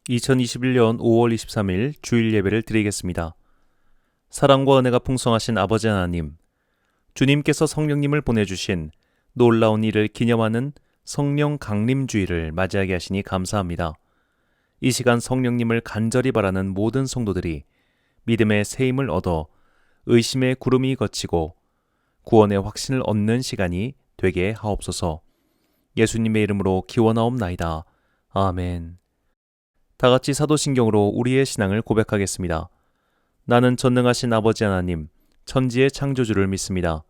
2021년 5월 23일 주일 예배를 드리겠습니다. 사랑과 은혜가 풍성하신 아버지 하나님, 주님께서 성령님을 보내주신 놀라운 일을 기념하는 성령 강림주일을 맞이하게 하시니 감사합니다. 이 시간 성령님을 간절히 바라는 모든 성도들이 믿음의 새힘을 얻어 의심의 구름이 걷히고 구원의 확신을 얻는 시간이 되게 하옵소서. 예수님의 이름으로 기원하옵나이다. 아멘. 다 같이 사도신경으로 우리의 신앙을 고백하겠습니다. 나는 전능하신 아버지 하나님, 천지의 창조주를 믿습니다.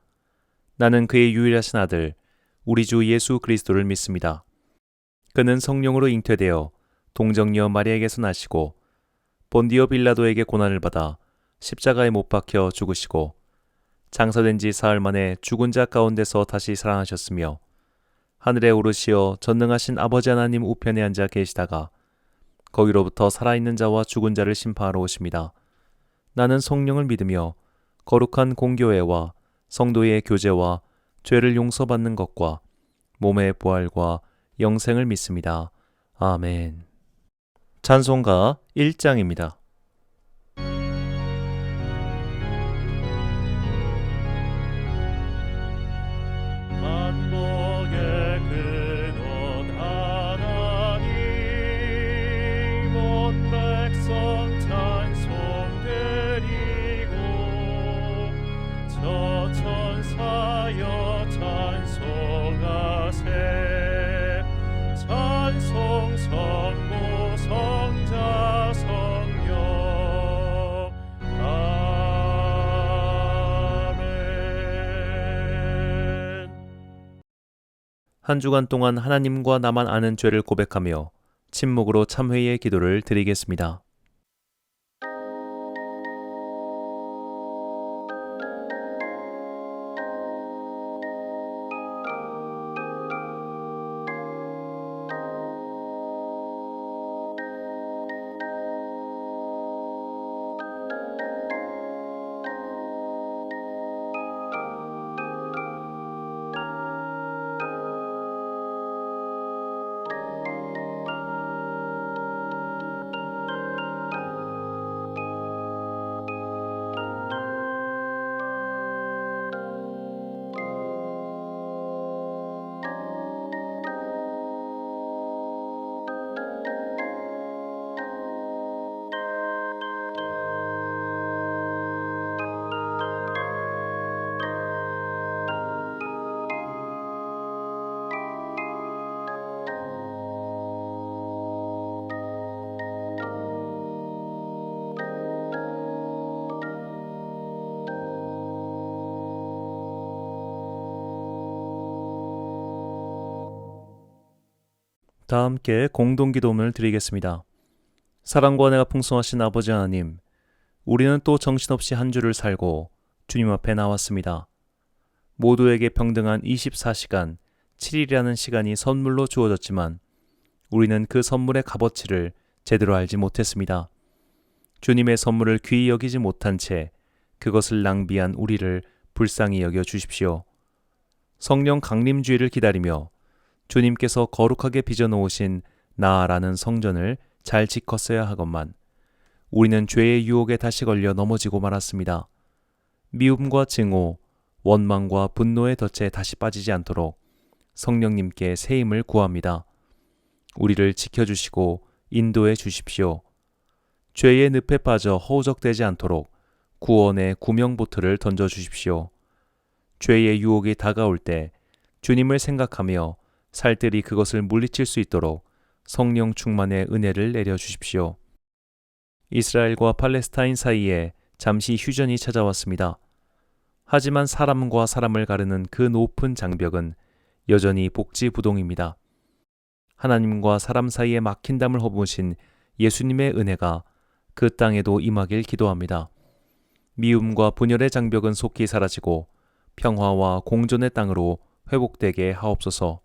나는 그의 유일하신 아들, 우리 주 예수 그리스도를 믿습니다. 그는 성령으로 잉태되어 동정녀 마리아에게서 나시고 본디오 빌라도에게 고난을 받아 십자가에 못 박혀 죽으시고 장사된 지 사흘 만에 죽은 자 가운데서 다시 살아나셨으며 하늘에 오르시어 전능하신 아버지 하나님 우편에 앉아 계시다가 거기로부터 살아있는 자와 죽은 자를 심판하러 오십니다. 나는 성령을 믿으며 거룩한 공교회와 성도의 교제와 죄를 용서받는 것과 몸의 부활과 영생을 믿습니다. 아멘. 찬송가 1장입니다. 한 주간 동안 하나님과 나만 아는 죄를 고백하며 침묵으로 참회의 기도를 드리겠습니다. 다 함께 공동기도문을 드리겠습니다. 사랑과 은혜가 풍성하신 아버지 하나님, 우리는 또 정신없이 한 주를 살고 주님 앞에 나왔습니다. 모두에게 평등한 24시간, 7일이라는 시간이 선물로 주어졌지만 우리는 그 선물의 값어치를 제대로 알지 못했습니다. 주님의 선물을 귀히 여기지 못한 채 그것을 낭비한 우리를 불쌍히 여겨 주십시오. 성령 강림주의를 기다리며 주님께서 거룩하게 빚어놓으신 나라는 성전을 잘 지켰어야 하건만 우리는 죄의 유혹에 다시 걸려 넘어지고 말았습니다. 미움과 증오, 원망과 분노의 덫에 다시 빠지지 않도록 성령님께 새 힘을 구합니다. 우리를 지켜주시고 인도해 주십시오. 죄의 늪에 빠져 허우적대지 않도록 구원의 구명보트를 던져주십시오. 죄의 유혹이 다가올 때 주님을 생각하며 살뜰히 그것을 물리칠 수 있도록 성령 충만의 은혜를 내려주십시오. 이스라엘과 팔레스타인 사이에 잠시 휴전이 찾아왔습니다. 하지만 사람과 사람을 가르는 그 높은 장벽은 여전히 복지부동입니다. 하나님과 사람 사이에 막힌 담을 허무신 예수님의 은혜가 그 땅에도 임하길 기도합니다. 미움과 분열의 장벽은 속히 사라지고 평화와 공존의 땅으로 회복되게 하옵소서.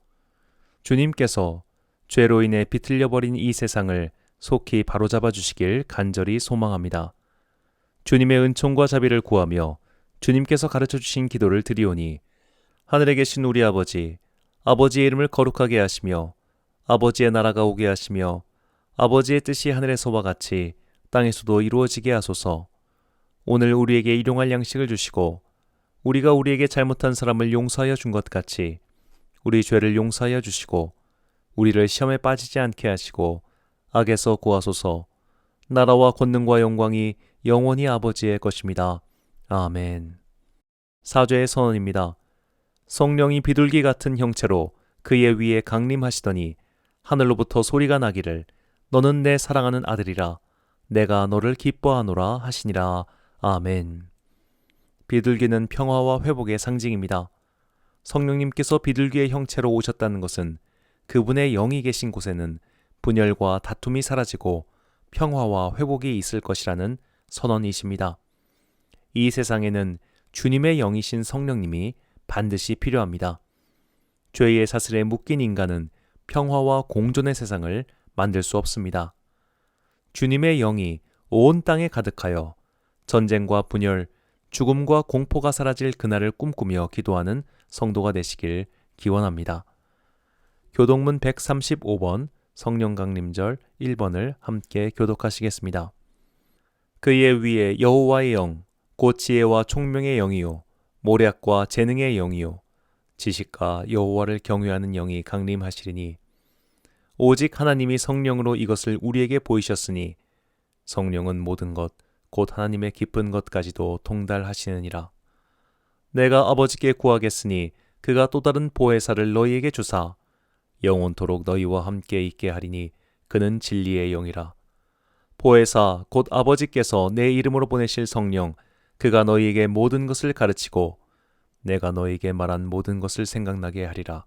주님께서 죄로 인해 비틀려버린 이 세상을 속히 바로잡아 주시길 간절히 소망합니다. 주님의 은총과 자비를 구하며 주님께서 가르쳐 주신 기도를 드리오니 하늘에 계신 우리 아버지, 아버지의 이름을 거룩하게 하시며 아버지의 나라가 오게 하시며 아버지의 뜻이 하늘에서와 같이 땅에서도 이루어지게 하소서. 오늘 우리에게 일용할 양식을 주시고 우리가 우리에게 잘못한 사람을 용서하여 준 것 같이 우리 죄를 용서하여 주시고 우리를 시험에 빠지지 않게 하시고 악에서 구하소서. 나라와 권능과 영광이 영원히 아버지의 것입니다. 아멘. 사죄의 선언입니다. 성령이 비둘기 같은 형체로 그의 위에 강림하시더니 하늘로부터 소리가 나기를 너는 내 사랑하는 아들이라 내가 너를 기뻐하노라 하시니라. 아멘. 비둘기는 평화와 회복의 상징입니다. 성령님께서 비둘기의 형체로 오셨다는 것은 그분의 영이 계신 곳에는 분열과 다툼이 사라지고 평화와 회복이 있을 것이라는 선언이십니다. 이 세상에는 주님의 영이신 성령님이 반드시 필요합니다. 죄의 사슬에 묶인 인간은 평화와 공존의 세상을 만들 수 없습니다. 주님의 영이 온 땅에 가득하여 전쟁과 분열, 죽음과 공포가 사라질 그날을 꿈꾸며 기도하는 성도가 되시길 기원합니다. 교동문 135번 성령 강림절 1번을 함께 교독하시겠습니다. 그의 위에 여호와의 영, 곧 지혜와 총명의 영이요 모략과 재능의 영이요 지식과 여호와를 경외하는 영이 강림하시리니 오직 하나님이 성령으로 이것을 우리에게 보이셨으니 성령은 모든 것 곧 하나님의 기쁜 것까지도 통달하시느니라. 내가 아버지께 구하겠으니 그가 또 다른 보혜사를 너희에게 주사 영원토록 너희와 함께 있게 하리니 그는 진리의 영이라. 보혜사 곧 아버지께서 내 이름으로 보내실 성령 그가 너희에게 모든 것을 가르치고 내가 너희에게 말한 모든 것을 생각나게 하리라.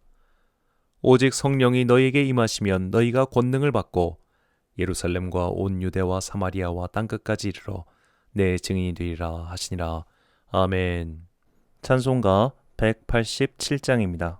오직 성령이 너희에게 임하시면 너희가 권능을 받고 예루살렘과 온 유대와 사마리아와 땅끝까지 이르러 내 증인이 되리라 하시니라. 아멘. 찬송가 187장입니다.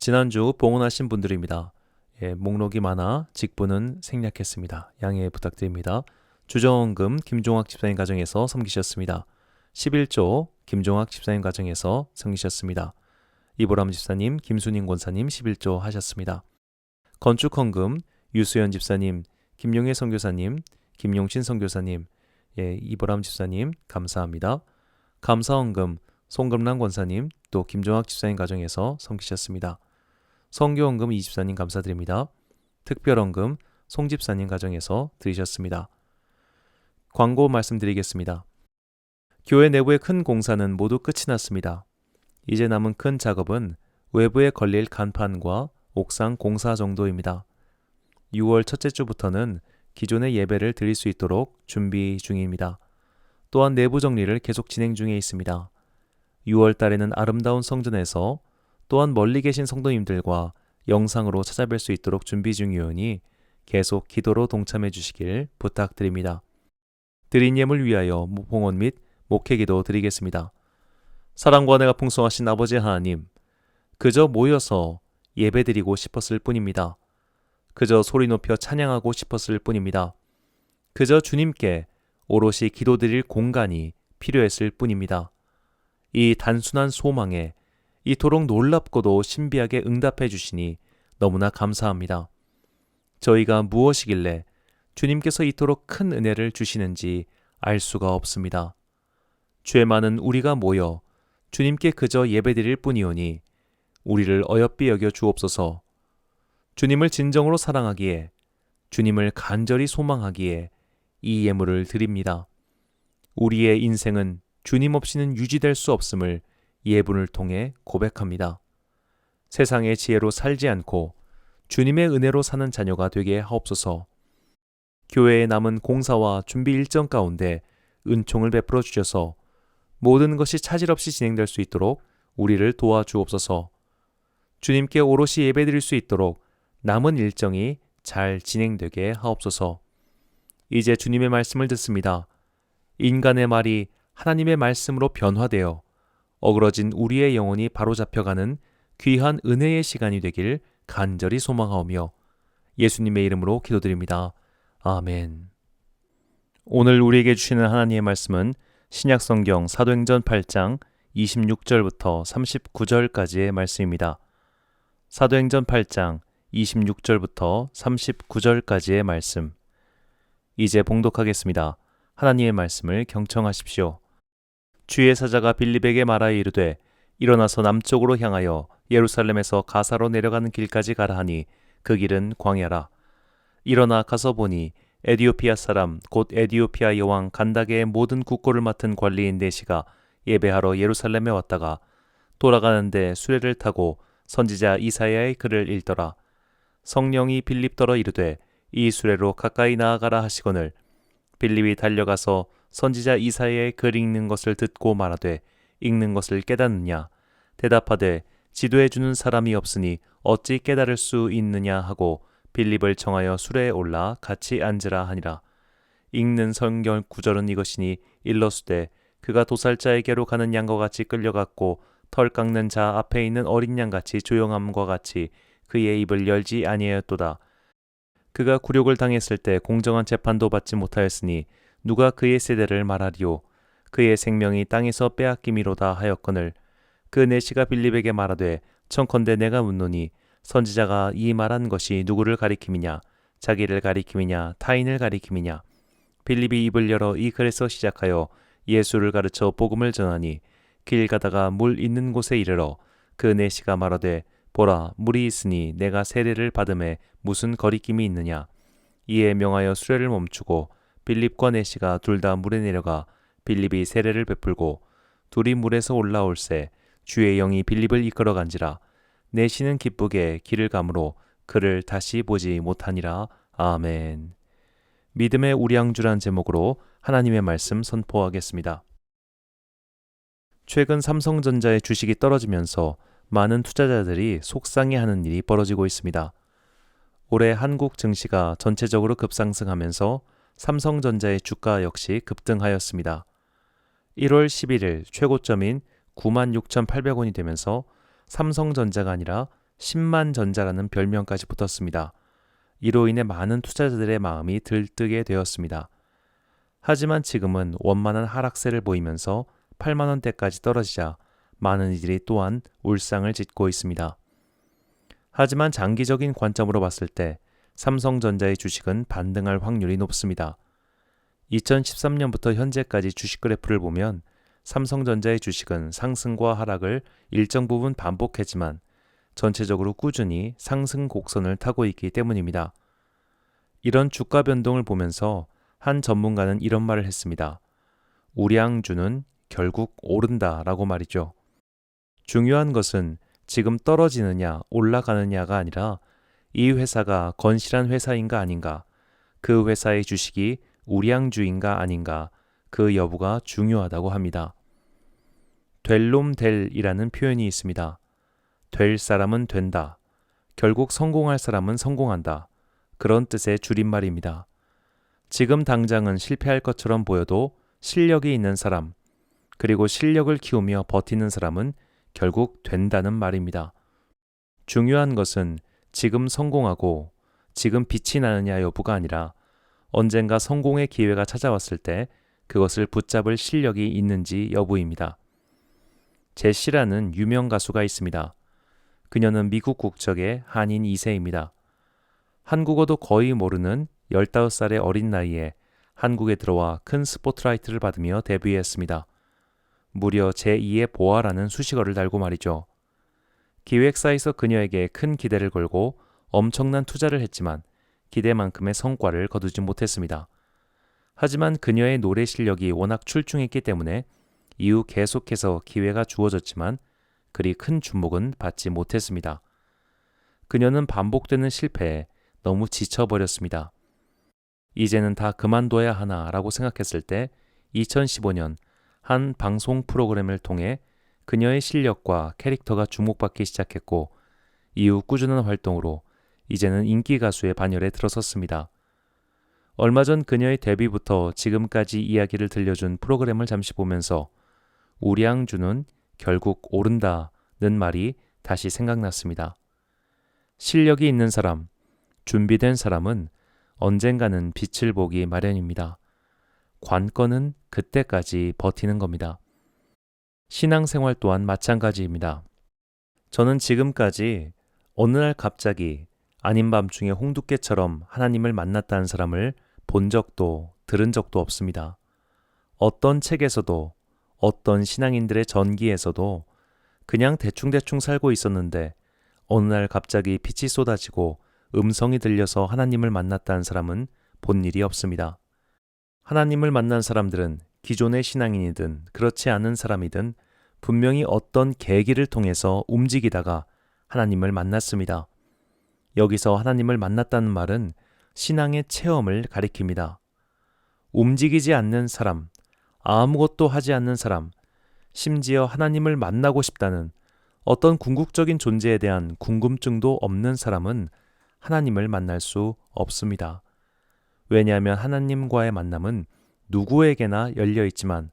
지난주 봉헌하신 분들입니다. 목록이 많아 직분은 생략했습니다. 양해 부탁드립니다. 주정원금 김종학 집사님 가정에서 섬기셨습니다. 11조 김종학 집사님 가정에서 섬기셨습니다. 이보람 집사님, 김순인 권사님 11조 하셨습니다. 건축헌금 유수연 집사님, 김용혜 선교사님, 김용신 선교사님, 이보람 집사님 감사합니다. 감사헌금 송금란 권사님, 또 김종학 집사님 가정에서 섬기셨습니다. 성교헌금 이 집사님 감사드립니다. 특별헌금 송 집사님 가정에서 드리셨습니다. 광고 말씀드리겠습니다. 교회 내부의 큰 공사는 모두 끝이 났습니다. 이제 남은 큰 작업은 외부에 걸릴 간판과 옥상 공사 정도입니다. 6월 첫째 주부터는 기존의 예배를 드릴 수 있도록 준비 중입니다. 또한 내부 정리를 계속 진행 중에 있습니다. 6월 달에는 아름다운 성전에서 또한 멀리 계신 성도님들과 영상으로 찾아뵐 수 있도록 준비 중이오니 계속 기도로 동참해 주시길 부탁드립니다. 드린 예물 위하여 봉헌 및 목회기도 드리겠습니다. 사랑과 은혜가 풍성하신 아버지 하나님, 그저 모여서 예배드리고 싶었을 뿐입니다. 그저 소리 높여 찬양하고 싶었을 뿐입니다. 그저 주님께 오롯이 기도드릴 공간이 필요했을 뿐입니다. 이 단순한 소망에 이토록 놀랍고도 신비하게 응답해 주시니 너무나 감사합니다. 저희가 무엇이길래 주님께서 이토록 큰 은혜를 주시는지 알 수가 없습니다. 죄 많은 우리가 모여 주님께 그저 예배드릴 뿐이오니 우리를 어여삐 여겨 주옵소서. 주님을 진정으로 사랑하기에, 주님을 간절히 소망하기에 이 예물을 드립니다. 우리의 인생은 주님 없이는 유지될 수 없음을 예분을 통해 고백합니다. 세상의 지혜로 살지 않고 주님의 은혜로 사는 자녀가 되게 하옵소서. 교회에 남은 공사와 준비 일정 가운데 은총을 베풀어 주셔서 모든 것이 차질 없이 진행될 수 있도록 우리를 도와주옵소서. 주님께 오롯이 예배드릴 수 있도록 남은 일정이 잘 진행되게 하옵소서. 이제 주님의 말씀을 듣습니다. 인간의 말이 하나님의 말씀으로 변화되어 어그러진 우리의 영혼이 바로잡혀가는 귀한 은혜의 시간이 되길 간절히 소망하오며 예수님의 이름으로 기도드립니다. 아멘. 오늘 우리에게 주시는 하나님의 말씀은 신약성경 사도행전 8장 26절부터 39절까지의 말씀입니다. 사도행전 8장 26절부터 39절까지의 말씀. 이제 봉독하겠습니다. 하나님의 말씀을 경청하십시오. 주의 사자가 빌립에게 말하여 이르되 일어나서 남쪽으로 향하여 예루살렘에서 가사로 내려가는 길까지 가라 하니 그 길은 광야라. 일어나 가서 보니 에디오피아 사람 곧 에디오피아 여왕 간다게의 모든 국고를 맡은 관리인 네시가 예배하러 예루살렘에 왔다가 돌아가는데 수레를 타고 선지자 이사야의 글을 읽더라. 성령이 빌립더러 이르되 이 수레로 가까이 나아가라 하시거늘 빌립이 달려가서 선지자 이사야의 글 읽는 것을 듣고 말하되 읽는 것을 깨닫느냐 대답하되 지도해 주는 사람이 없으니 어찌 깨달을 수 있느냐 하고 빌립을 청하여 수레에 올라 같이 앉으라 하니라. 읽는 성경 구절은 이것이니 일러수되 그가 도살자에게로 가는 양과 같이 끌려갔고 털 깎는 자 앞에 있는 어린 양같이 조용함과 같이 그의 입을 열지 아니하였도다. 그가 굴욕을 당했을 때 공정한 재판도 받지 못하였으니 누가 그의 세대를 말하리요. 그의 생명이 땅에서 빼앗김이로다 하였거늘 그 네시가 빌립에게 말하되 청컨대 내가 묻노니 선지자가 이 말한 것이 누구를 가리킴이냐 자기를 가리킴이냐 타인을 가리킴이냐. 빌립이 입을 열어 이 글에서 시작하여 예수를 가르쳐 복음을 전하니 길 가다가 물 있는 곳에 이르러 그 네시가 말하되 보라 물이 있으니 내가 세례를 받음에 무슨 거리낌이 있느냐. 이에 명하여 수레를 멈추고 빌립과 네시가 둘 다 물에 내려가 빌립이 세례를 베풀고 둘이 물에서 올라올새 주의 영이 빌립을 이끌어간지라. 네시는 기쁘게 길을 가므로 그를 다시 보지 못하니라. 아멘. 믿음의 우량주란 제목으로 하나님의 말씀 선포하겠습니다. 최근 삼성전자의 주식이 떨어지면서 많은 투자자들이 속상해하는 일이 벌어지고 있습니다. 올해 한국 증시가 전체적으로 급상승하면서 삼성전자의 주가 역시 급등하였습니다. 1월 11일 최고점인 96,800원이 되면서 삼성전자가 아니라 10만 전자라는 별명까지 붙었습니다. 이로 인해 많은 투자자들의 마음이 들뜨게 되었습니다. 하지만 지금은 원만한 하락세를 보이면서 8만 원대까지 떨어지자 많은 이들이 또한 울상을 짓고 있습니다. 하지만 장기적인 관점으로 봤을 때 삼성전자의 주식은 반등할 확률이 높습니다. 2013년부터 현재까지 주식 그래프를 보면 삼성전자의 주식은 상승과 하락을 일정 부분 반복했지만 전체적으로 꾸준히 상승 곡선을 타고 있기 때문입니다. 이런 주가 변동을 보면서 한 전문가는 이런 말을 했습니다. 우량주는 결국 오른다라고 말이죠. 중요한 것은 지금 떨어지느냐 올라가느냐가 아니라 이 회사가 건실한 회사인가 아닌가, 그 회사의 주식이 우량주인가 아닌가, 그 여부가 중요하다고 합니다. 될 놈 될이라는 표현이 있습니다. 될 사람은 된다. 결국 성공할 사람은 성공한다. 그런 뜻의 줄임말입니다. 지금 당장은 실패할 것처럼 보여도 실력이 있는 사람, 그리고 실력을 키우며 버티는 사람은 결국 된다는 말입니다. 중요한 것은 지금 성공하고 지금 빛이 나느냐 여부가 아니라 언젠가 성공의 기회가 찾아왔을 때 그것을 붙잡을 실력이 있는지 여부입니다. 제시라는 유명 가수가 있습니다. 그녀는 미국 국적의 한인 2세입니다. 한국어도 거의 모르는 15살의 어린 나이에 한국에 들어와 큰 스포트라이트를 받으며 데뷔했습니다. 무려 제2의 보아라는 수식어를 달고 말이죠. 기획사에서 그녀에게 큰 기대를 걸고 엄청난 투자를 했지만 기대만큼의 성과를 거두지 못했습니다. 하지만 그녀의 노래 실력이 워낙 출중했기 때문에 이후 계속해서 기회가 주어졌지만 그리 큰 주목은 받지 못했습니다. 그녀는 반복되는 실패에 너무 지쳐버렸습니다. 이제는 다 그만둬야 하나라고 생각했을 때 2015년 한 방송 프로그램을 통해 그녀의 실력과 캐릭터가 주목받기 시작했고 이후 꾸준한 활동으로 이제는 인기 가수의 반열에 들어섰습니다. 얼마 전 그녀의 데뷔부터 지금까지 이야기를 들려준 프로그램을 잠시 보면서 우량주는 결국 오른다는 말이 다시 생각났습니다. 실력이 있는 사람, 준비된 사람은 언젠가는 빛을 보기 마련입니다. 관건은 그때까지 버티는 겁니다. 신앙생활 또한 마찬가지입니다. 저는 지금까지 어느 날 갑자기 아닌 밤중에 홍두깨처럼 하나님을 만났다는 사람을 본 적도 들은 적도 없습니다. 어떤 책에서도 어떤 신앙인들의 전기에서도 그냥 대충대충 살고 있었는데 어느 날 갑자기 빛이 쏟아지고 음성이 들려서 하나님을 만났다는 사람은 본 일이 없습니다. 하나님을 만난 사람들은 기존의 신앙인이든 그렇지 않은 사람이든 분명히 어떤 계기를 통해서 움직이다가 하나님을 만났습니다. 여기서 하나님을 만났다는 말은 신앙의 체험을 가리킵니다. 움직이지 않는 사람, 아무것도 하지 않는 사람, 심지어 하나님을 만나고 싶다는 어떤 궁극적인 존재에 대한 궁금증도 없는 사람은 하나님을 만날 수 없습니다. 왜냐하면 하나님과의 만남은 누구에게나 열려 있지만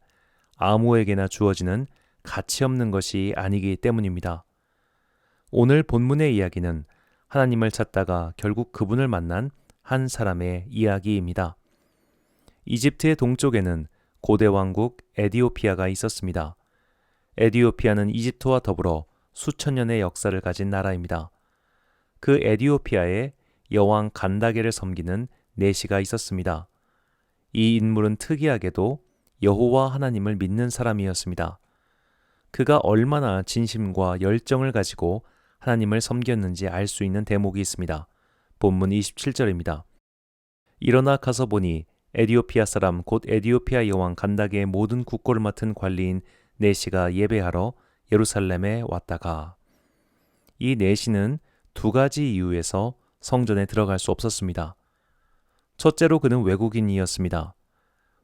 아무에게나 주어지는 가치 없는 것이 아니기 때문입니다. 오늘 본문의 이야기는 하나님을 찾다가 결국 그분을 만난 한 사람의 이야기입니다. 이집트의 동쪽에는 고대 왕국 에디오피아가 있었습니다. 에디오피아는 이집트와 더불어 수천 년의 역사를 가진 나라입니다. 그 에디오피아에 여왕 간다게를 섬기는 내시가 있었습니다. 이 인물은 특이하게도 여호와 하나님을 믿는 사람이었습니다. 그가 얼마나 진심과 열정을 가지고 하나님을 섬겼는지 알 수 있는 대목이 있습니다. 본문 27절입니다. 일어나 가서 보니 에디오피아 사람 곧 에디오피아 여왕 간다게의 모든 국고를 맡은 관리인 내시가 예배하러 예루살렘에 왔다가, 이 내시는 두 가지 이유에서 성전에 들어갈 수 없었습니다. 첫째로 그는 외국인이었습니다.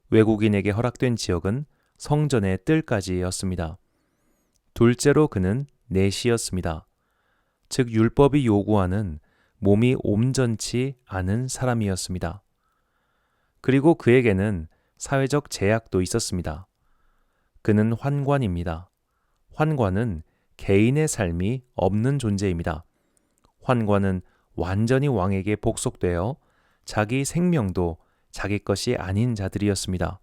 외국인에게 허락된 지역은 성전의 뜰까지였습니다. 둘째로 그는 내시였습니다. 즉 율법이 요구하는 몸이 온전치 않은 사람이었습니다. 그리고 그에게는 사회적 제약도 있었습니다. 그는 환관입니다. 환관은 개인의 삶이 없는 존재입니다. 환관은 완전히 왕에게 복속되어 자기 생명도 자기 것이 아닌 자들이었습니다.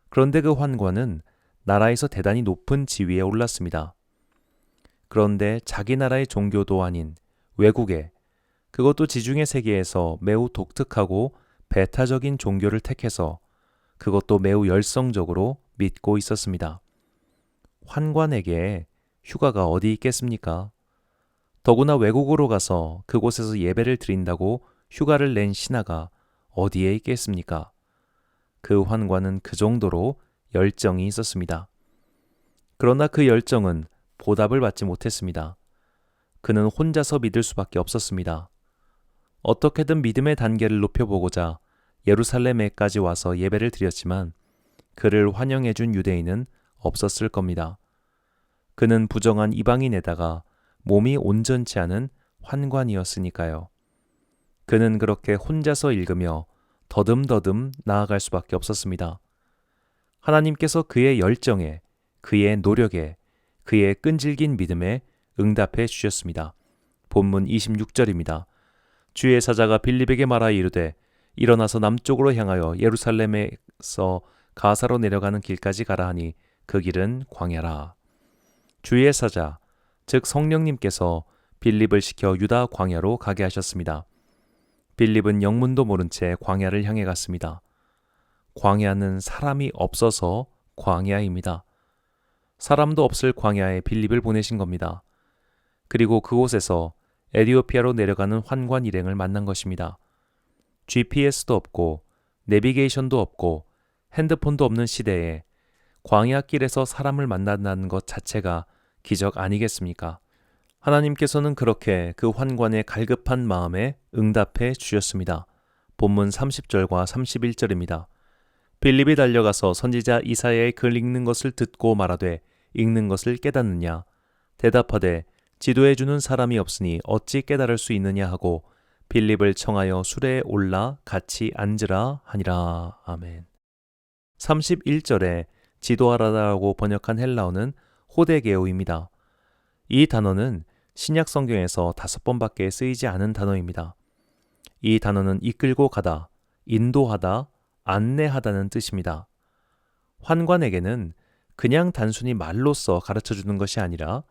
그런데 그 환관은 나라에서 대단히 높은 지위에 올랐습니다. 그런데 자기 나라의 종교도 아닌 외국의, 그것도 지중해 세계에서 매우 독특하고 배타적인 종교를 택해서 그것도 매우 열성적으로 믿고 있었습니다. 환관에게 휴가가 어디 있겠습니까? 더구나 외국으로 가서 그곳에서 예배를 드린다고 휴가를 낸 신하가 어디에 있겠습니까? 그 환관은 그 정도로 열정이 있었습니다. 그러나 그 열정은 보답을 받지 못했습니다. 그는 혼자서 믿을 수밖에 없었습니다. 어떻게든 믿음의 단계를 높여보고자 예루살렘에까지 와서 예배를 드렸지만 그를 환영해준 유대인은 없었을 겁니다. 그는 부정한 이방인에다가 몸이 온전치 않은 환관이었으니까요. 그는 그렇게 혼자서 읽으며 더듬더듬 나아갈 수밖에 없었습니다. 하나님께서 그의 열정에, 그의 노력에, 그의 끈질긴 믿음에 응답해 주셨습니다. 본문 26절입니다. 주의 사자가 빌립에게 말하여 이르되 일어나서 남쪽으로 향하여 예루살렘에서 가사로 내려가는 길까지 가라 하니 그 길은 광야라. 주의 사자, 즉 성령님께서 빌립을 시켜 유다 광야로 가게 하셨습니다. 빌립은 영문도 모른 채 광야를 향해 갔습니다. 광야는 사람이 없어서 광야입니다. 사람도 없을 광야에 빌립을 보내신 겁니다. 그리고 그곳에서 에디오피아로 내려가는 환관 일행을 만난 것입니다. GPS도 없고 내비게이션도 없고 핸드폰도 없는 시대에 광야길에서 사람을 만난다는 것 자체가 기적 아니겠습니까? 하나님께서는 그렇게 그 환관의 갈급한 마음에 응답해 주셨습니다. 본문 30절과 31절입니다. 빌립이 달려가서 선지자 이사야의 글 읽는 것을 듣고 말하되 읽는 것을 깨닫느냐? 대답하되 지도해 주는 사람이 없으니 어찌 깨달을 수 있느냐 하고 빌립을 청하여 수레에 올라 같이 앉으라 하니라. 아멘. 31절에 지도하라라고 번역한 헬라어는 호데게오입니다. 이 단어는 신약 성경에서 5번밖에 쓰이지 않은 단어입니다. 이 단어는 이끌고 가다, 인도하다, 안내하다는 뜻입니다. 환관에게는 그냥 단순히 말로써 가르쳐주는 것이 아니라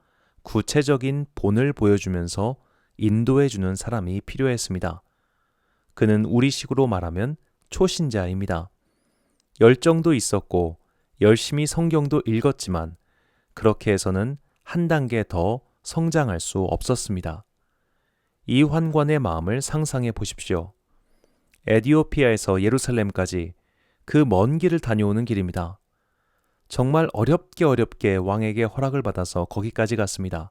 구체적인 본을 보여주면서 인도해주는 사람이 필요했습니다. 그는 우리식으로 말하면 초신자입니다. 열정도 있었고 열심히 성경도 읽었지만 그렇게 해서는 한 단계 더 성장할 수 없었습니다. 이 환관의 마음을 상상해 보십시오. 에디오피아에서 예루살렘까지 그 먼 길을 다녀오는 길입니다. 정말 어렵게 왕에게 허락을 받아서 거기까지 갔습니다.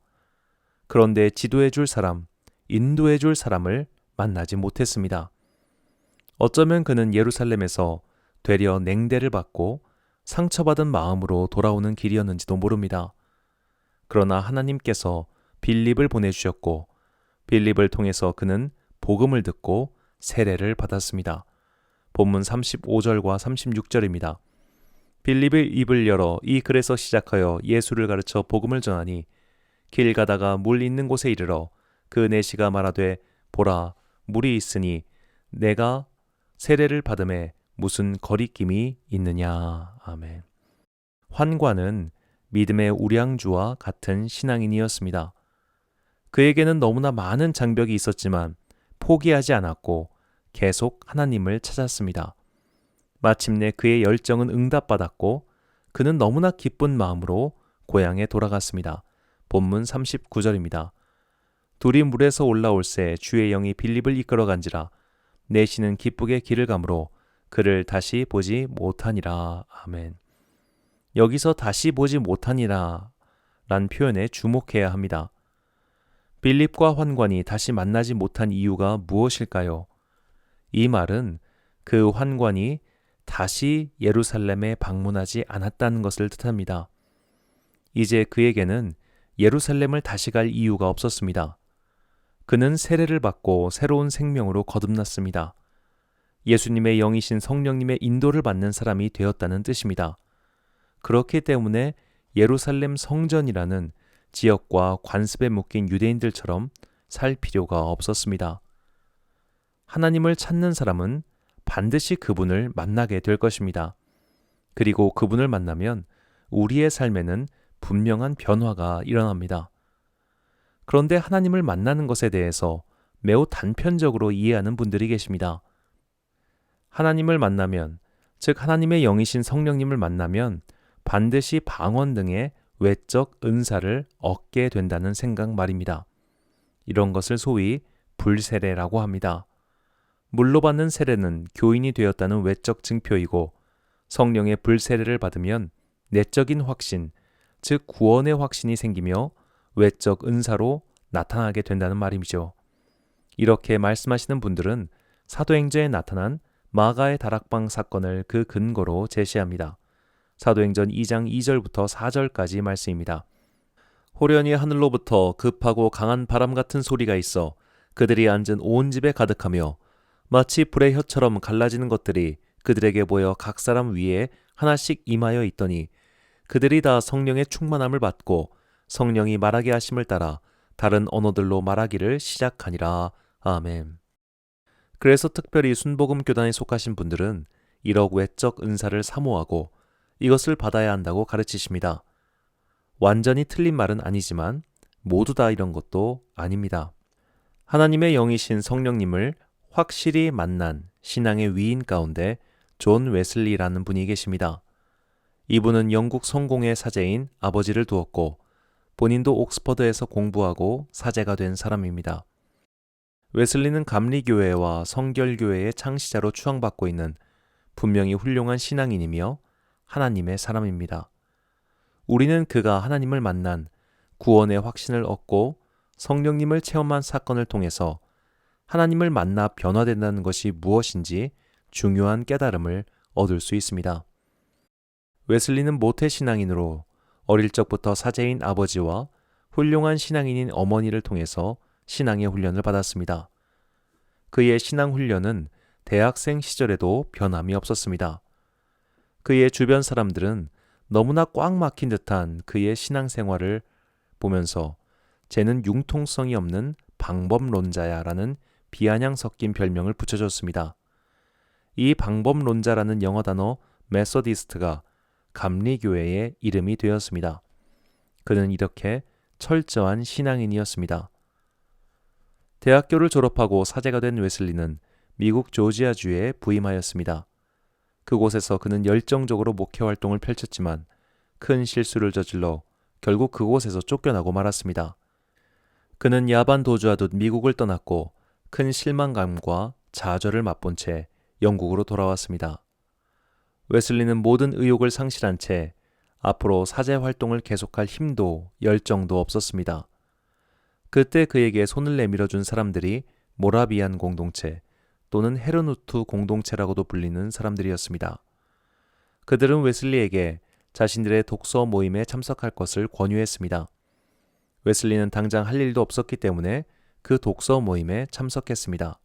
그런데 지도해 줄 사람, 인도해 줄 사람을 만나지 못했습니다. 어쩌면 그는 예루살렘에서 되려 냉대를 받고 상처받은 마음으로 돌아오는 길이었는지도 모릅니다. 그러나 하나님께서 빌립을 보내주셨고 빌립을 통해서 그는 복음을 듣고 세례를 받았습니다. 본문 35절과 36절입니다. 빌립의 입을 열어 이 글에서 시작하여 예수를 가르쳐 복음을 전하니 길 가다가 물 있는 곳에 이르러 그 내시가 말하되 보라 물이 있으니 내가 세례를 받음에 무슨 거리낌이 있느냐. 아멘. 환관은 믿음의 우량주와 같은 신앙인이었습니다. 그에게는 너무나 많은 장벽이 있었지만 포기하지 않았고 계속 하나님을 찾았습니다. 마침내 그의 열정은 응답받았고 그는 너무나 기쁜 마음으로 고향에 돌아갔습니다. 본문 39절입니다. 둘이 물에서 올라올새 주의 영이 빌립을 이끌어간지라 내시는 기쁘게 길을 가므로 그를 다시 보지 못하니라. 아멘. 여기서 다시 보지 못하니라 란 표현에 주목해야 합니다. 빌립과 환관이 다시 만나지 못한 이유가 무엇일까요? 이 말은 그 환관이 다시 예루살렘에 방문하지 않았다는 것을 뜻합니다. 이제 그에게는 예루살렘을 다시 갈 이유가 없었습니다. 그는 세례를 받고 새로운 생명으로 거듭났습니다. 예수님의 영이신 성령님의 인도를 받는 사람이 되었다는 뜻입니다. 그렇기 때문에 예루살렘 성전이라는 지역과 관습에 묶인 유대인들처럼 살 필요가 없었습니다. 하나님을 찾는 사람은 반드시 그분을 만나게 될 것입니다. 그리고 그분을 만나면 우리의 삶에는 분명한 변화가 일어납니다. 그런데 하나님을 만나는 것에 대해서 매우 단편적으로 이해하는 분들이 계십니다. 하나님을 만나면, 즉 하나님의 영이신 성령님을 만나면 반드시 방언 등의 외적 은사를 얻게 된다는 생각 말입니다. 이런 것을 소위 불세례라고 합니다. 물로 받는 세례는 교인이 되었다는 외적 증표이고 성령의 불세례를 받으면 내적인 확신, 즉 구원의 확신이 생기며 외적 은사로 나타나게 된다는 말이죠. 이렇게 말씀하시는 분들은 사도행전에 나타난 마가의 다락방 사건을 그 근거로 제시합니다. 사도행전 2장 2절부터 4절까지 말씀입니다. 호련히 하늘로부터 급하고 강한 바람 같은 소리가 있어 그들이 앉은 온 집에 가득하며 마치 불의 혀처럼 갈라지는 것들이 그들에게 보여 각 사람 위에 하나씩 임하여 있더니 그들이 다 성령의 충만함을 받고 성령이 말하게 하심을 따라 다른 언어들로 말하기를 시작하니라. 아멘. 그래서 특별히 순복음 교단에 속하신 분들은 이러 외적 은사를 사모하고 이것을 받아야 한다고 가르치십니다. 완전히 틀린 말은 아니지만 모두 다 이런 것도 아닙니다. 하나님의 영이신 성령님을 확실히 만난 신앙의 위인 가운데 존 웨슬리라는 분이 계십니다. 이분은 영국 성공의 사제인 아버지를 두었고 본인도 옥스퍼드에서 공부하고 사제가 된 사람입니다. 웨슬리는 감리교회와 성결교회의 창시자로 추앙받고 있는 분명히 훌륭한 신앙인이며 하나님의 사람입니다. 우리는 그가 하나님을 만난 구원의 확신을 얻고 성령님을 체험한 사건을 통해서 하나님을 만나 변화된다는 것이 무엇인지 중요한 깨달음을 얻을 수 있습니다. 웨슬리는 모태신앙인으로 어릴 적부터 사제인 아버지와 훌륭한 신앙인인 어머니를 통해서 신앙의 훈련을 받았습니다. 그의 신앙 훈련은 대학생 시절에도 변함이 없었습니다. 그의 주변 사람들은 너무나 꽉 막힌 듯한 그의 신앙생활을 보면서 쟤는 융통성이 없는 방법론자야라는 비아냥 섞인 별명을 붙여줬습니다. 이 방법론자라는 영어 단어 메소디스트가 감리교회의 이름이 되었습니다. 그는 이렇게 철저한 신앙인이었습니다. 대학교를 졸업하고 사제가 된 웨슬리는 미국 조지아주에 부임하였습니다. 그곳에서 그는 열정적으로 목회 활동을 펼쳤지만 큰 실수를 저질러 결국 그곳에서 쫓겨나고 말았습니다. 그는 야반 도주하듯 미국을 떠났고 큰 실망감과 좌절을 맛본 채 영국으로 돌아왔습니다. 웨슬리는 모든 의욕을 상실한 채 앞으로 사제 활동을 계속할 힘도 열정도 없었습니다. 그때 그에게 손을 내밀어준 사람들이 모라비안 공동체 또는 헤르누트 공동체라고도 불리는 사람들이었습니다. 그들은 웨슬리에게 자신들의 독서 모임에 참석할 것을 권유했습니다. 웨슬리는 당장 할 일도 없었기 때문에 그 독서 모임에 참석했습니다.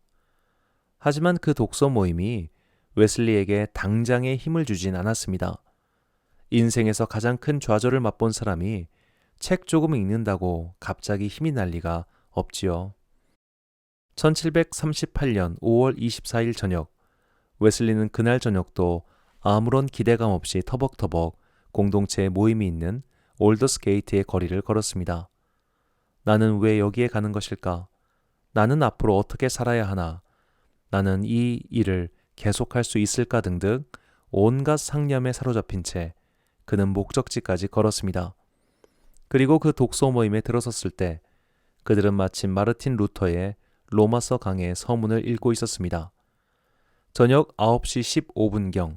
하지만 그 독서 모임이 웨슬리에게 당장의 힘을 주진 않았습니다. 인생에서 가장 큰 좌절을 맛본 사람이 책 조금 읽는다고 갑자기 힘이 날 리가 없지요. 1738년 5월 24일 저녁, 웨슬리는 그날 저녁도 아무런 기대감 없이 터벅터벅 공동체의 모임이 있는 올더스게이트의 거리를 걸었습니다. 나는 왜 여기에 가는 것일까? 나는 앞으로 어떻게 살아야 하나? 나는 이 일을 계속할 수 있을까 등등 온갖 상념에 사로잡힌 채 그는 목적지까지 걸었습니다. 그리고 그 독서 모임에 들어섰을 때 그들은 마침 마르틴 루터의 로마서 강의 서문을 읽고 있었습니다. 저녁 9시 15분경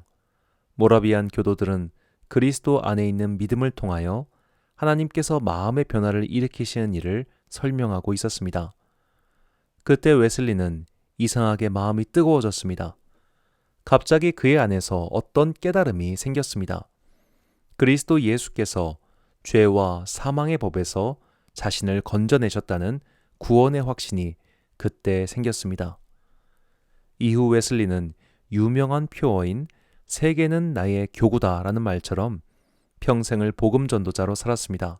모라비안 교도들은 그리스도 안에 있는 믿음을 통하여 하나님께서 마음의 변화를 일으키시는 일을 설명하고 있었습니다. 그때 웨슬리는 이상하게 마음이 뜨거워졌습니다. 갑자기 그의 안에서 어떤 깨달음이 생겼습니다. 그리스도 예수께서 죄와 사망의 법에서 자신을 건져내셨다는 구원의 확신이 그때 생겼습니다. 이후 웨슬리는 유명한 표어인 세계는 나의 교구다라는 말처럼 평생을 복음 전도자로 살았습니다.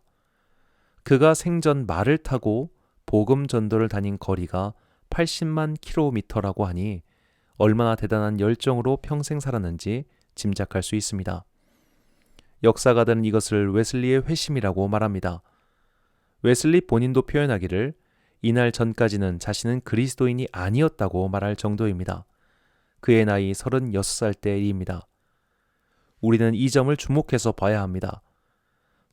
그가 생전 말을 타고 복음 전도를 다닌 거리가 80만 킬로미터라고 하니 얼마나 대단한 열정으로 평생 살았는지 짐작할 수 있습니다. 역사가들은 이것을 웨슬리의 회심이라고 말합니다. 웨슬리 본인도 표현하기를 이날 전까지는 자신은 그리스도인이 아니었다고 말할 정도입니다. 그의 나이 36살 때의 일입니다. 우리는 이 점을 주목해서 봐야 합니다.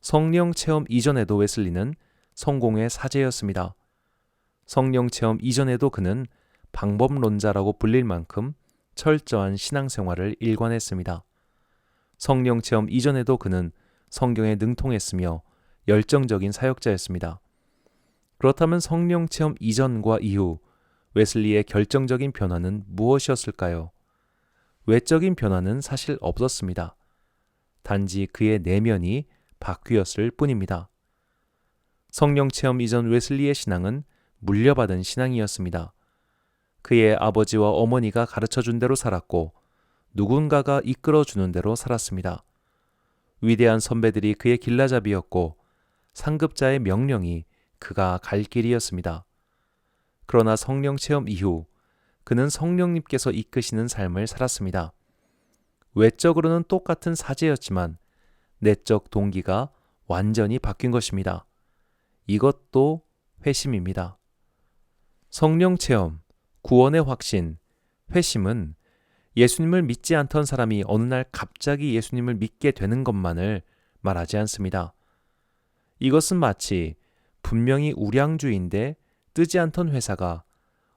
성령 체험 이전에도 웨슬리는 성공의 사제였습니다. 성령 체험 이전에도 그는 방법론자라고 불릴 만큼 철저한 신앙생활을 일관했습니다. 성령 체험 이전에도 그는 성경에 능통했으며 열정적인 사역자였습니다. 그렇다면 성령 체험 이전과 이후 웨슬리의 결정적인 변화는 무엇이었을까요? 외적인 변화는 사실 없었습니다. 단지 그의 내면이 바뀌었을 뿐입니다. 성령 체험 이전 웨슬리의 신앙은 물려받은 신앙이었습니다. 그의 아버지와 어머니가 가르쳐준 대로 살았고 누군가가 이끌어주는 대로 살았습니다. 위대한 선배들이 그의 길라잡이였고 상급자의 명령이 그가 갈 길이었습니다. 그러나 성령 체험 이후 그는 성령님께서 이끄시는 삶을 살았습니다. 외적으로는 똑같은 사제였지만 내적 동기가 완전히 바뀐 것입니다. 이것도 회심입니다. 성령 체험, 구원의 확신, 회심은 예수님을 믿지 않던 사람이 어느 날 갑자기 예수님을 믿게 되는 것만을 말하지 않습니다. 이것은 마치 분명히 우량주인데 뜨지 않던 회사가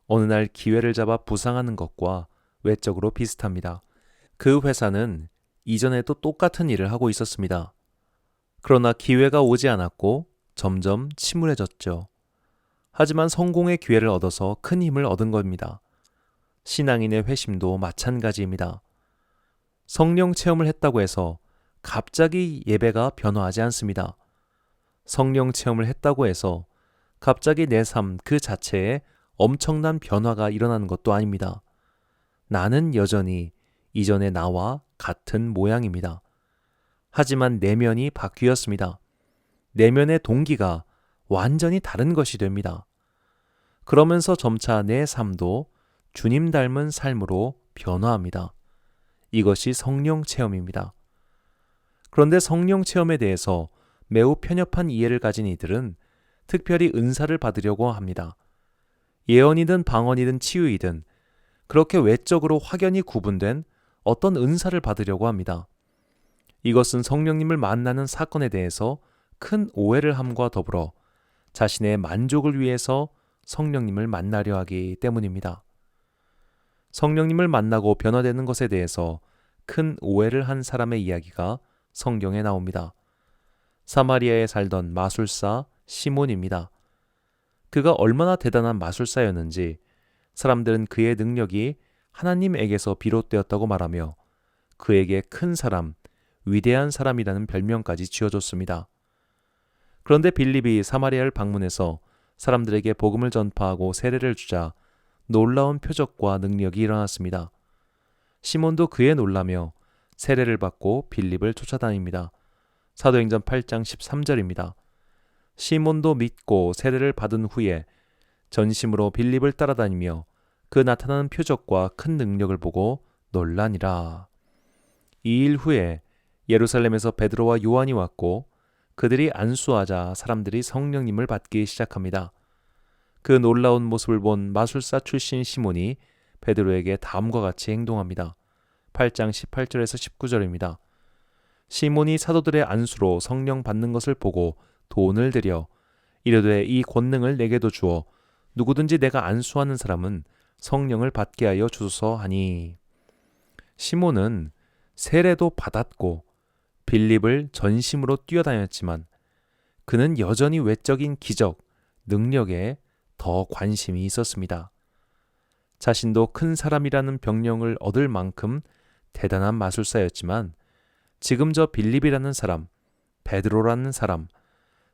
어느 날 기회를 잡아 부상하는 것과 외적으로 비슷합니다. 그 회사는 이전에도 똑같은 일을 하고 있었습니다. 그러나 기회가 오지 않았고 점점 침울해졌죠. 하지만 성공의 기회를 얻어서 큰 힘을 얻은 겁니다. 신앙인의 회심도 마찬가지입니다. 성령 체험을 했다고 해서 갑자기 예배가 변화하지 않습니다. 성령 체험을 했다고 해서 갑자기 내 삶 그 자체에 엄청난 변화가 일어나는 것도 아닙니다. 나는 여전히 이전의 나와 같은 모양입니다. 하지만 내면이 바뀌었습니다. 내면의 동기가 완전히 다른 것이 됩니다. 그러면서 점차 내 삶도 주님 닮은 삶으로 변화합니다. 이것이 성령 체험입니다. 그런데 성령 체험에 대해서 매우 편협한 이해를 가진 이들은 특별히 은사를 받으려고 합니다. 예언이든 방언이든 치유이든 그렇게 외적으로 확연히 구분된 어떤 은사를 받으려고 합니다. 이것은 성령님을 만나는 사건에 대해서 큰 오해를 함과 더불어 자신의 만족을 위해서 성령님을 만나려 하기 때문입니다. 성령님을 만나고 변화되는 것에 대해서 큰 오해를 한 사람의 이야기가 성경에 나옵니다. 사마리아에 살던 마술사 시몬입니다. 그가 얼마나 대단한 마술사였는지 사람들은 그의 능력이 하나님에게서 비롯되었다고 말하며 그에게 큰 사람, 위대한 사람이라는 별명까지 지어줬습니다. 그런데 빌립이 사마리아를 방문해서 사람들에게 복음을 전파하고 세례를 주자 놀라운 표적과 능력이 일어났습니다. 시몬도 그에 놀라며 세례를 받고 빌립을 쫓아다닙니다. 사도행전 8장 13절입니다. 시몬도 믿고 세례를 받은 후에 전심으로 빌립을 따라다니며 그 나타나는 표적과 큰 능력을 보고 놀라니라. 2일 후에 예루살렘에서 베드로와 요한이 왔고 그들이 안수하자 사람들이 성령님을 받기 시작합니다. 그 놀라운 모습을 본 마술사 출신 시몬이 베드로에게 다음과 같이 행동합니다. 8장 18절에서 19절입니다. 시몬이 사도들의 안수로 성령 받는 것을 보고 돈을 들여 이르되 이 권능을 내게도 주어 누구든지 내가 안수하는 사람은 성령을 받게 하여 주소서 하니, 시몬은 세례도 받았고 빌립을 전심으로 뛰어다녔지만 그는 여전히 외적인 기적, 능력에 더 관심이 있었습니다. 자신도 큰 사람이라는 병명을 얻을 만큼 대단한 마술사였지만 지금 저 빌립이라는 사람, 베드로라는 사람,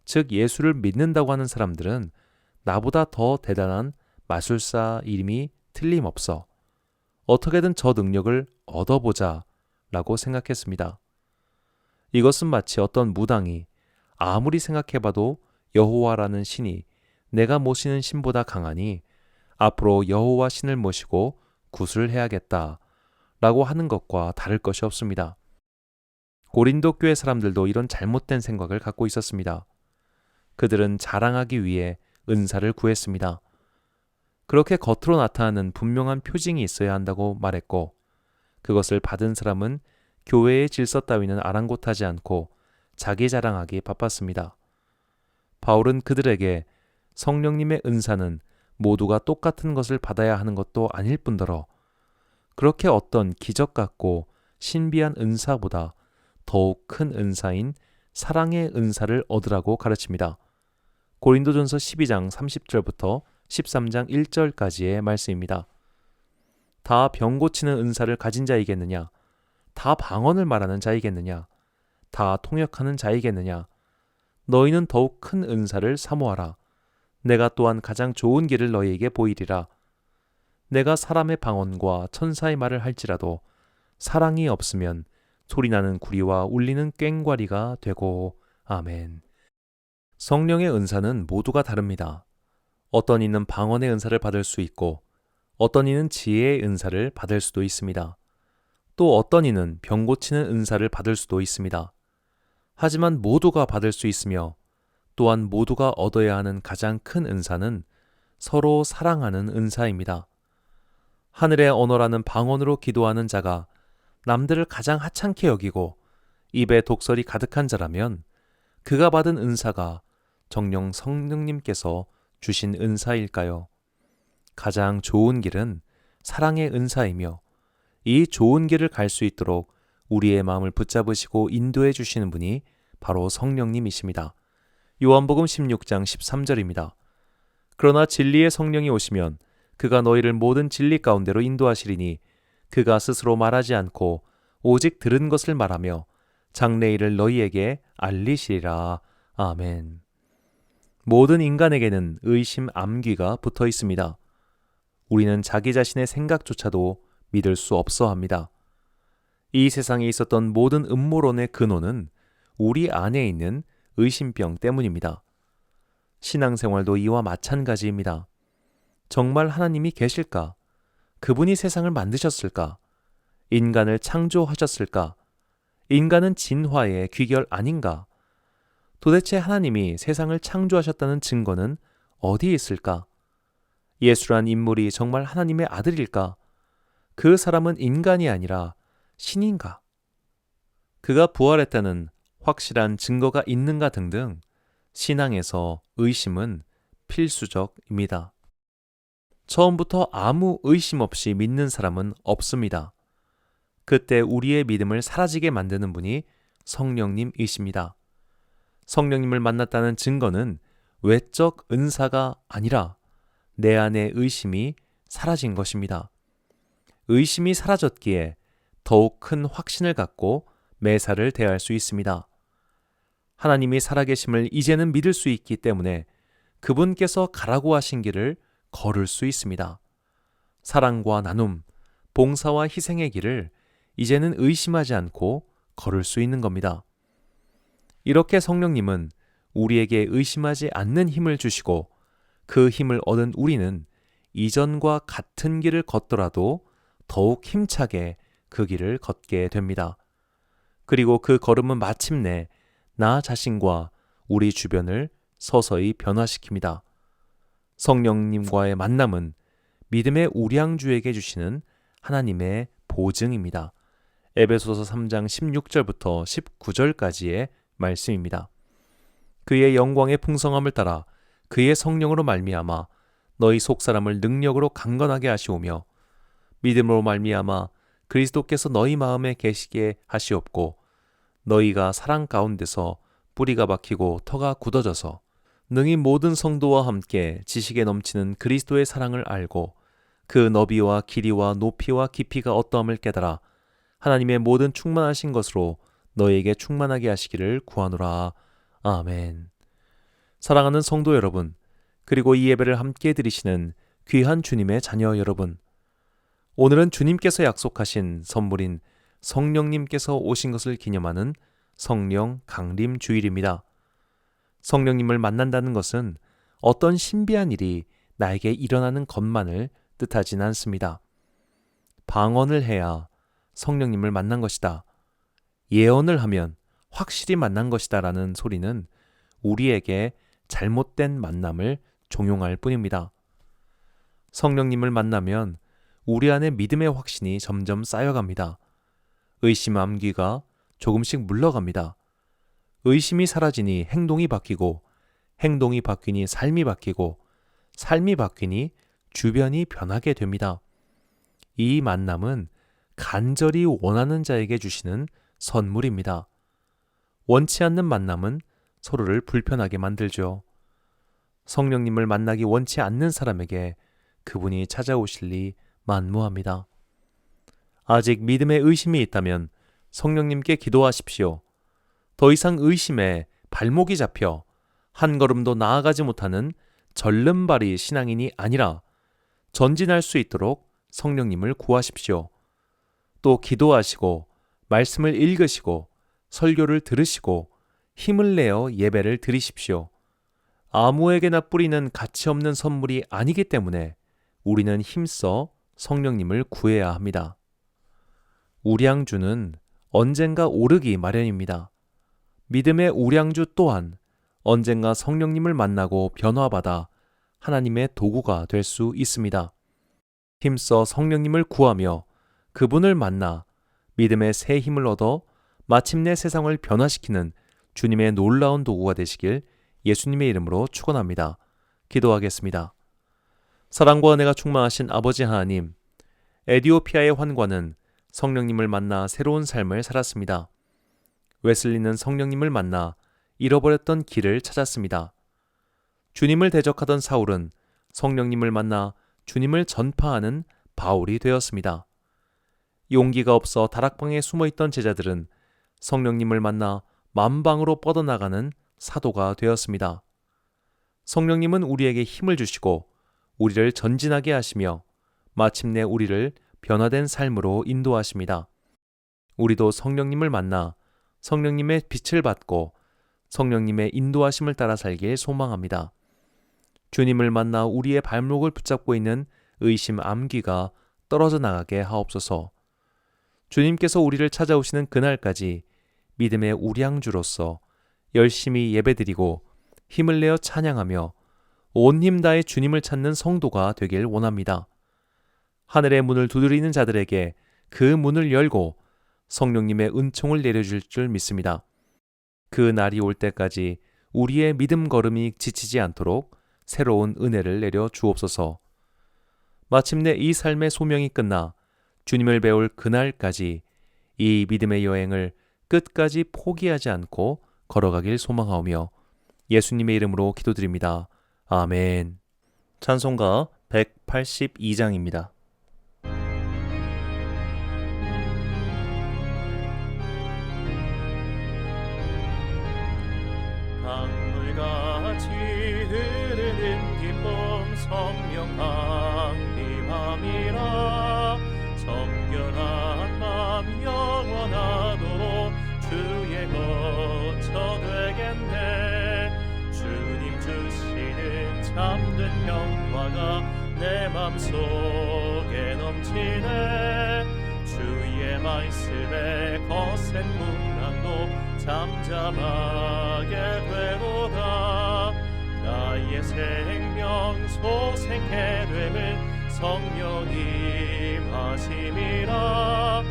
즉 예수를 믿는다고 하는 사람들은 나보다 더 대단한 마술사 이름이 틀림없어. 어떻게든 저 능력을 얻어보자 라고 생각했습니다. 이것은 마치 어떤 무당이 아무리 생각해봐도 여호와라는 신이 내가 모시는 신보다 강하니 앞으로 여호와 신을 모시고 굿을 해야겠다 라고 하는 것과 다를 것이 없습니다. 고린도 교회 사람들도 이런 잘못된 생각을 갖고 있었습니다. 그들은 자랑하기 위해 은사를 구했습니다. 그렇게 겉으로 나타나는 분명한 표징이 있어야 한다고 말했고 그것을 받은 사람은 교회의 질서 따위는 아랑곳하지 않고 자기 자랑하기 바빴습니다. 바울은 그들에게 성령님의 은사는 모두가 똑같은 것을 받아야 하는 것도 아닐 뿐더러 그렇게 어떤 기적 같고 신비한 은사보다 더욱 큰 은사인 사랑의 은사를 얻으라고 가르칩니다. 고린도전서 12장 30절부터 13장 1절까지의 말씀입니다. 다 병 고치는 은사를 가진 자이겠느냐? 다 방언을 말하는 자이겠느냐? 다 통역하는 자이겠느냐? 너희는 더욱 큰 은사를 사모하라. 내가 또한 가장 좋은 길을 너희에게 보이리라. 내가 사람의 방언과 천사의 말을 할지라도 사랑이 없으면 소리나는 구리와 울리는 꽹과리가 되고. 아멘. 성령의 은사는 모두가 다릅니다. 어떤 이는 방언의 은사를 받을 수 있고 어떤 이는 지혜의 은사를 받을 수도 있습니다. 또 어떤 이는 병 고치는 은사를 받을 수도 있습니다. 하지만 모두가 받을 수 있으며 또한 모두가 얻어야 하는 가장 큰 은사는 서로 사랑하는 은사입니다. 하늘의 언어라는 방언으로 기도하는 자가 남들을 가장 하찮게 여기고 입에 독설이 가득한 자라면 그가 받은 은사가 정녕 성령님께서 주신 은사일까요? 가장 좋은 길은 사랑의 은사이며 이 좋은 길을 갈 수 있도록 우리의 마음을 붙잡으시고 인도해 주시는 분이 바로 성령님이십니다. 요한복음 16장 13절입니다. 그러나 진리의 성령이 오시면 그가 너희를 모든 진리 가운데로 인도하시리니 그가 스스로 말하지 않고 오직 들은 것을 말하며 장래일을 너희에게 알리시리라. 아멘. 모든 인간에게는 의심 암귀가 붙어 있습니다. 우리는 자기 자신의 생각조차도 믿을 수 없어 합니다. 이 세상에 있었던 모든 음모론의 근원은 우리 안에 있는 의심병 때문입니다. 신앙생활도 이와 마찬가지입니다. 정말 하나님이 계실까? 그분이 세상을 만드셨을까? 인간을 창조하셨을까? 인간은 진화의 귀결 아닌가? 도대체 하나님이 세상을 창조하셨다는 증거는 어디에 있을까? 예수란 인물이 정말 하나님의 아들일까? 그 사람은 인간이 아니라 신인가? 그가 부활했다는 확실한 증거가 있는가 등등 신앙에서 의심은 필수적입니다. 처음부터 아무 의심 없이 믿는 사람은 없습니다. 그때 우리의 믿음을 사라지게 만드는 분이 성령님이십니다. 성령님을 만났다는 증거는 외적 은사가 아니라 내 안의 의심이 사라진 것입니다. 의심이 사라졌기에 더욱 큰 확신을 갖고 매사를 대할 수 있습니다. 하나님이 살아계심을 이제는 믿을 수 있기 때문에 그분께서 가라고 하신 길을 걸을 수 있습니다. 사랑과 나눔, 봉사와 희생의 길을 이제는 의심하지 않고 걸을 수 있는 겁니다. 이렇게 성령님은 우리에게 의심하지 않는 힘을 주시고 그 힘을 얻은 우리는 이전과 같은 길을 걷더라도 더욱 힘차게 그 길을 걷게 됩니다. 그리고 그 걸음은 마침내 나 자신과 우리 주변을 서서히 변화시킵니다. 성령님과의 만남은 믿음의 우량주에게 주시는 하나님의 보증입니다. 에베소서 3장 16절부터 19절까지의 말씀입니다. 그의 영광의 풍성함을 따라 그의 성령으로 말미암아 너희 속사람을 능력으로 강건하게 하시오며 믿음으로 말미암아 그리스도께서 너희 마음에 계시게 하시옵고 너희가 사랑 가운데서 뿌리가 박히고 터가 굳어져서 능히 모든 성도와 함께 지식에 넘치는 그리스도의 사랑을 알고 그 너비와 길이와 높이와 깊이가 어떠함을 깨달아 하나님의 모든 충만하신 것으로 너희에게 충만하게 하시기를 구하노라. 아멘. 사랑하는 성도 여러분, 그리고 이 예배를 함께 드리시는 귀한 주님의 자녀 여러분, 오늘은 주님께서 약속하신 선물인 성령님께서 오신 것을 기념하는 성령 강림 주일입니다. 성령님을 만난다는 것은 어떤 신비한 일이 나에게 일어나는 것만을 뜻하진 않습니다. 방언을 해야 성령님을 만난 것이다. 예언을 하면 확실히 만난 것이다 라는 소리는 우리에게 잘못된 만남을 종용할 뿐입니다. 성령님을 만나면 우리 안에 믿음의 확신이 점점 쌓여갑니다. 의심 암기가 조금씩 물러갑니다. 의심이 사라지니 행동이 바뀌고 행동이 바뀌니 삶이 바뀌고 삶이 바뀌니 주변이 변하게 됩니다. 이 만남은 간절히 원하는 자에게 주시는 선물입니다. 원치 않는 만남은 서로를 불편하게 만들죠. 성령님을 만나기 원치 않는 사람에게 그분이 찾아오실 리 만무합니다. 아직 믿음에 의심이 있다면 성령님께 기도하십시오. 더 이상 의심에 발목이 잡혀 한 걸음도 나아가지 못하는 절름발이 신앙인이 아니라 전진할 수 있도록 성령님을 구하십시오. 또 기도하시고 말씀을 읽으시고 설교를 들으시고 힘을 내어 예배를 드리십시오. 아무에게나 뿌리는 가치 없는 선물이 아니기 때문에 우리는 힘써 성령님을 구해야 합니다. 우량주는 언젠가 오르기 마련입니다. 믿음의 우량주 또한 언젠가 성령님을 만나고 변화받아 하나님의 도구가 될 수 있습니다. 힘써 성령님을 구하며 그분을 만나 믿음의 새 힘을 얻어 마침내 세상을 변화시키는 주님의 놀라운 도구가 되시길 예수님의 이름으로 축원합니다. 기도하겠습니다. 사랑과 은혜가 충만하신 아버지 하나님, 에디오피아의 환관은 성령님을 만나 새로운 삶을 살았습니다. 웨슬리는 성령님을 만나 잃어버렸던 길을 찾았습니다. 주님을 대적하던 사울은 성령님을 만나 주님을 전파하는 바울이 되었습니다. 용기가 없어 다락방에 숨어있던 제자들은 성령님을 만나 만방으로 뻗어나가는 사도가 되었습니다. 성령님은 우리에게 힘을 주시고 우리를 전진하게 하시며 마침내 우리를 변화된 삶으로 인도하십니다. 우리도 성령님을 만나 성령님의 빛을 받고 성령님의 인도하심을 따라 살길 소망합니다. 주님을 만나 우리의 발목을 붙잡고 있는 의심 암귀가 떨어져 나가게 하옵소서. 주님께서 우리를 찾아오시는 그날까지 믿음의 우량주로서 열심히 예배드리고 힘을 내어 찬양하며 온 힘 다해 주님을 찾는 성도가 되길 원합니다. 하늘의 문을 두드리는 자들에게 그 문을 열고 성령님의 은총을 내려줄 줄 믿습니다. 그 날이 올 때까지 우리의 믿음 걸음이 지치지 않도록 새로운 은혜를 내려 주옵소서. 마침내 이 삶의 소명이 끝나 주님을 배울 그날까지 이 믿음의 여행을 끝까지 포기하지 않고 걸어가길 소망하오며 예수님의 이름으로 기도드립니다. 아멘. 찬송가 182장입니다. 강물같이 흐르는 기쁨 성령 강림함이라. 정결한 맘 영원하도록 주의 거처 되겠네. 주님 주시는 참된 평화가 내 맘속에 넘치네. 주의 말씀에 거센 풍랑도 잠잠하게 되도다. 나의 생명 소생케 됨은 성령이 하심이라.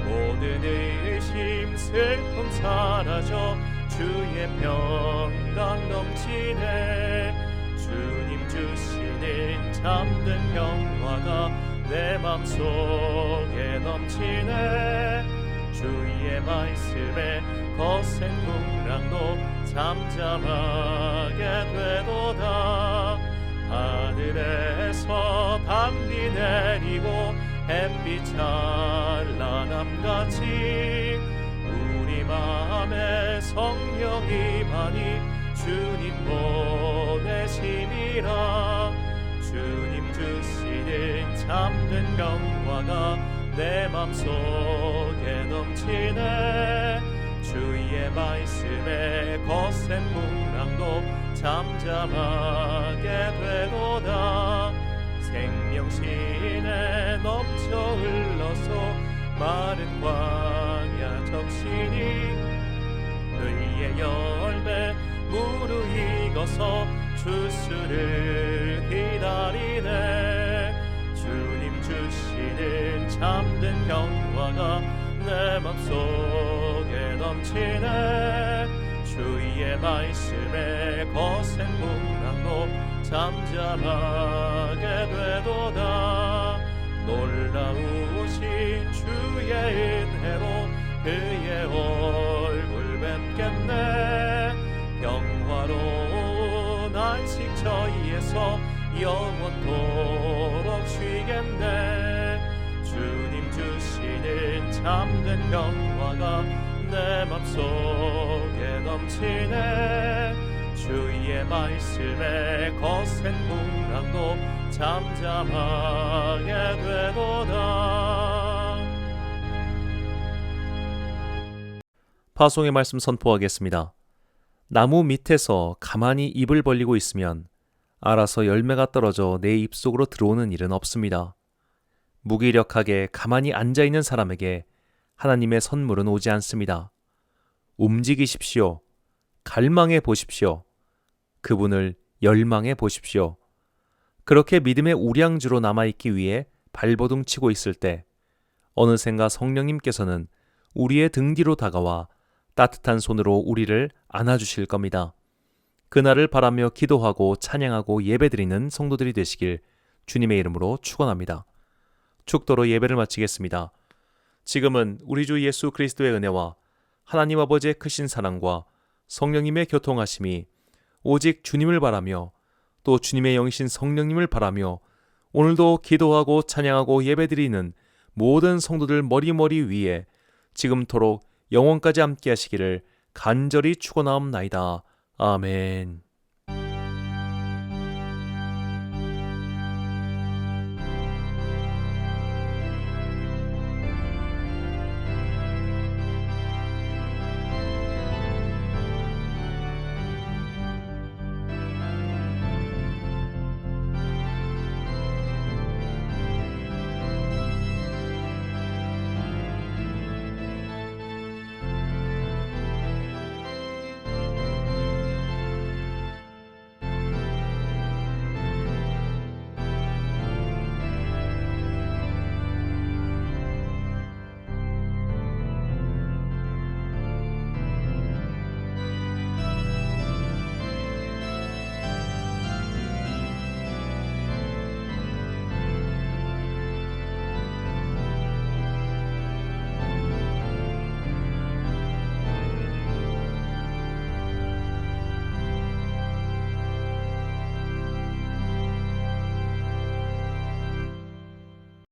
모든 의심 슬픔 사라져 주의 평강 넘치네. 주님 주시는 참된 평화가 내 맘속에 넘치네. 주의 말씀에 거센 풍랑도 잠잠하게 되도다. 하늘에서 밤비 내리고 햇빛 찬란함같이 우리 맘에 성령이 많이 주님 보내심이라. 주님 주시는 참된 평화가 내 맘속에 넘치네. 주의 말씀에 거센 풍랑도 잠잠하게 되도다. 생명신에 넘쳐 흘러서 마른 광야 적시니 의의 열매 무르익어서 주수를 기다리네. 주님 주시는 참된 평화가 내 맘속에 넘치네. 주의 말씀에 거센 풍랑도 잠잠하게 되도다. 놀라우신 주의 은혜로 그의 얼굴 뵙겠네. 참된 평화가 내 맘속에 넘치네. 주의 말씀에 거센 풍랑도 잠잠하게 되도다. 파송의 말씀 선포하겠습니다. 나무 밑에서 가만히 입을 벌리고 있으면 알아서 열매가 떨어져 내 입속으로 들어오는 일은 없습니다. 무기력하게 가만히 앉아있는 사람에게 하나님의 선물은 오지 않습니다. 움직이십시오. 갈망해 보십시오. 그분을 열망해 보십시오. 그렇게 믿음의 우량주로 남아있기 위해 발버둥 치고 있을 때 어느샌가 성령님께서는 우리의 등 뒤로 다가와 따뜻한 손으로 우리를 안아주실 겁니다. 그날을 바라며 기도하고 찬양하고 예배드리는 성도들이 되시길 주님의 이름으로 축원합니다. 축도로 예배를 마치겠습니다. 지금은 우리 주 예수 그리스도의 은혜와 하나님 아버지의 크신 사랑과 성령님의 교통하심이 오직 주님을 바라며 또 주님의 영이신 성령님을 바라며 오늘도 기도하고 찬양하고 예배드리는 모든 성도들 머리머리 위에 지금토록 영원까지 함께 하시기를 간절히 축원하옵나이다. 아멘.